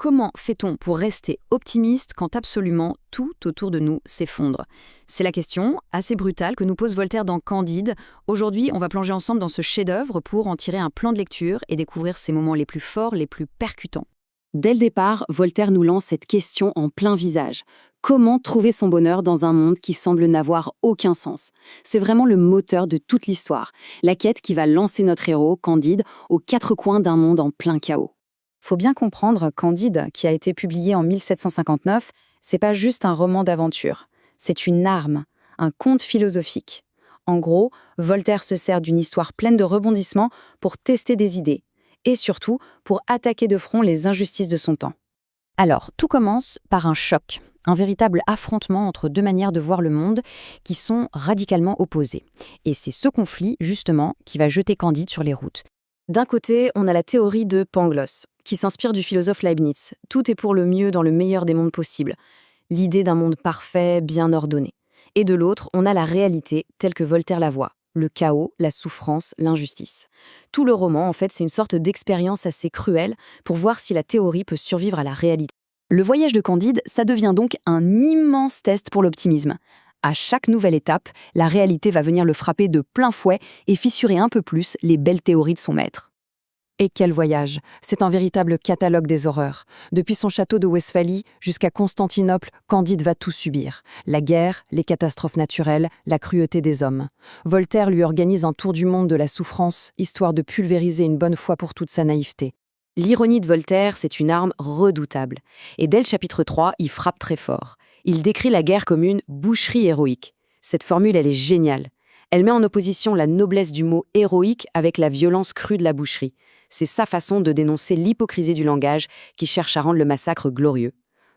comment fait-on pour rester optimiste quand absolument tout autour de nous s'effondre? C'est la question assez brutale que nous pose Voltaire dans Candide. Aujourd'hui, on va plonger ensemble dans ce chef-d'œuvre pour en tirer un plan de lecture et découvrir ses moments les plus forts, les plus percutants. Dès le départ, Voltaire nous lance cette question en plein visage. Comment trouver son bonheur dans un monde qui semble n'avoir aucun sens? C'est vraiment le moteur de toute l'histoire, la quête qui va lancer notre héros, Candide, aux quatre coins d'un monde en plein chaos. Faut bien comprendre, Candide, qui a été publié en 1759, c'est pas juste un roman d'aventure, c'est une arme, un conte philosophique. En gros, Voltaire se sert d'une histoire pleine de rebondissements pour tester des idées, et surtout pour attaquer de front les injustices de son temps. Alors, tout commence par un choc, un véritable affrontement entre deux manières de voir le monde qui sont radicalement opposées. Et c'est ce conflit, justement, qui va jeter Candide sur les routes. D'un côté, on a la théorie de Pangloss, qui s'inspire du philosophe Leibniz. Tout est pour le mieux dans le meilleur des mondes possibles. L'idée d'un monde parfait, bien ordonné. Et de l'autre, on a la réalité telle que Voltaire la voit. Le chaos, la souffrance, l'injustice. Tout le roman, en fait, c'est une sorte d'expérience assez cruelle pour voir si la théorie peut survivre à la réalité. Le voyage de Candide, ça devient donc un immense test pour l'optimisme. À chaque nouvelle étape, la réalité va venir le frapper de plein fouet et fissurer un peu plus les belles théories de son maître. Et quel voyage! C'est un véritable catalogue des horreurs. Depuis son château de Westphalie jusqu'à Constantinople, Candide va tout subir. La guerre, les catastrophes naturelles, la cruauté des hommes. Voltaire lui organise un tour du monde de la souffrance, histoire de pulvériser une bonne fois pour toute sa naïveté. L'ironie de Voltaire, c'est une arme redoutable. Et dès le chapitre 3, il frappe très fort. Il décrit la guerre comme une boucherie héroïque. Cette formule, elle est géniale. Elle met en opposition la noblesse du mot héroïque avec la violence crue de la boucherie. C'est sa façon de dénoncer l'hypocrisie du langage qui cherche à rendre le massacre glorieux.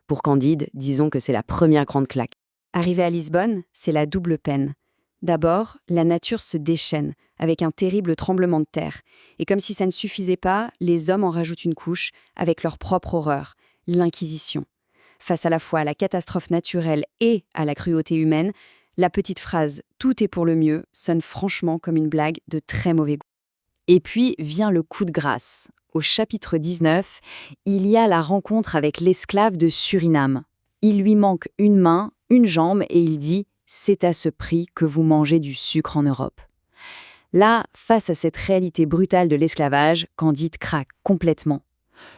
Pour Candide, disons que c'est la première grande claque. Arrivé à Lisbonne, c'est la double peine. D'abord, la nature se déchaîne avec un terrible tremblement de terre. Et comme si ça ne suffisait pas, les hommes en rajoutent une couche avec leur propre horreur, l'Inquisition. Face à la fois à la catastrophe naturelle et à la cruauté humaine, la petite phrase « tout est pour le mieux » sonne franchement comme une blague de très mauvais goût. Et puis vient le coup de grâce. Au chapitre 19, il y a la rencontre avec l'esclave de Suriname. Il lui manque une main, une jambe et il dit « c'est à ce prix que vous mangez du sucre en Europe ». Là, face à cette réalité brutale de l'esclavage, Candide craque complètement.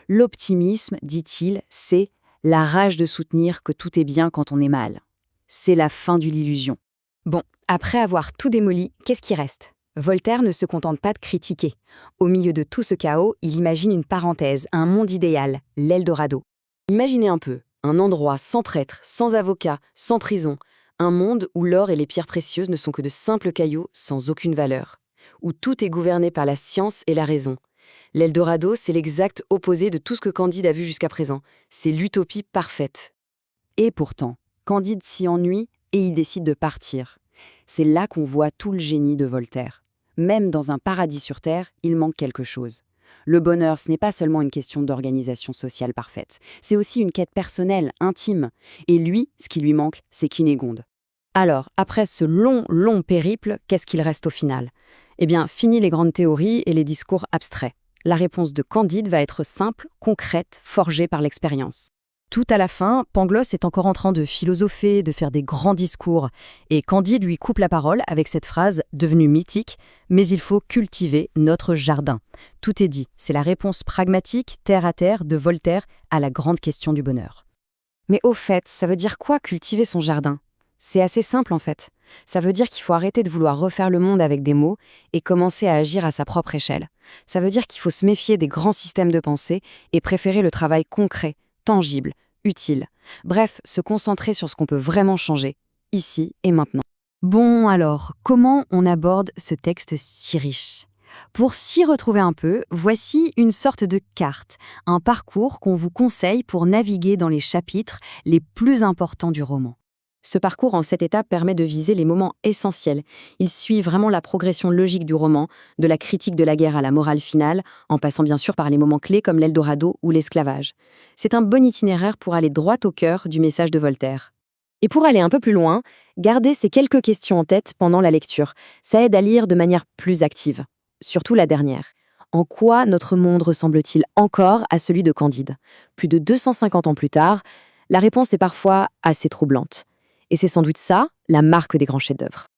L'optimisme, dit-il, c'est la rage de soutenir que tout est bien quand on est mal. C'est la fin de l'illusion. Bon, après avoir tout démoli, qu'est-ce qui reste ? Voltaire ne se contente pas de critiquer. Au milieu de tout ce chaos, il imagine une parenthèse, un monde idéal, l'Eldorado. Imaginez un peu, un endroit sans prêtre, sans avocat, sans prison, un monde où l'or et les pierres précieuses ne sont que de simples cailloux sans aucune valeur, où tout est gouverné par la science et la raison. L'Eldorado, c'est l'exact opposé de tout ce que Candide a vu jusqu'à présent. C'est l'utopie parfaite. Et pourtant, Candide s'y ennuie et il décide de partir. C'est là qu'on voit tout le génie de Voltaire. Même dans un paradis sur Terre, il manque quelque chose. Le bonheur, ce n'est pas seulement une question d'organisation sociale parfaite. C'est aussi une quête personnelle, intime. Et lui, ce qui lui manque, c'est Cunégonde. Alors, après ce long périple, qu'est-ce qu'il reste au final ? Eh bien, fini les grandes théories et les discours abstraits. La réponse de Candide va être simple, concrète, forgée par l'expérience. Tout à la fin, Pangloss est encore en train de philosopher, de faire des grands discours, et Candide lui coupe la parole avec cette phrase devenue mythique « Mais il faut cultiver notre jardin ». Tout est dit, c'est la réponse pragmatique, terre à terre, de Voltaire à la grande question du bonheur. Mais au fait, ça veut dire quoi cultiver son jardin ? C'est assez simple en fait. Ça veut dire qu'il faut arrêter de vouloir refaire le monde avec des mots et commencer à agir à sa propre échelle. Ça veut dire qu'il faut se méfier des grands systèmes de pensée et préférer le travail concret, tangible, utile. Bref, se concentrer sur ce qu'on peut vraiment changer, ici et maintenant. Bon alors, comment on aborde ce texte si riche ? Pour s'y retrouver un peu, voici une sorte de carte, un parcours qu'on vous conseille pour naviguer dans les chapitres les plus importants du roman. Ce parcours en 7 étapes permet de viser les moments essentiels. Il suit vraiment la progression logique du roman, de la critique de la guerre à la morale finale, en passant bien sûr par les moments clés comme l'Eldorado ou l'esclavage. C'est un bon itinéraire pour aller droit au cœur du message de Voltaire. Et pour aller un peu plus loin, gardez ces quelques questions en tête pendant la lecture. Ça aide à lire de manière plus active. Surtout la dernière. En quoi notre monde ressemble-t-il encore à celui de Candide? Plus de 250 ans plus tard, la réponse est parfois assez troublante. Et c'est sans doute ça, la marque des grands chefs-d'œuvre.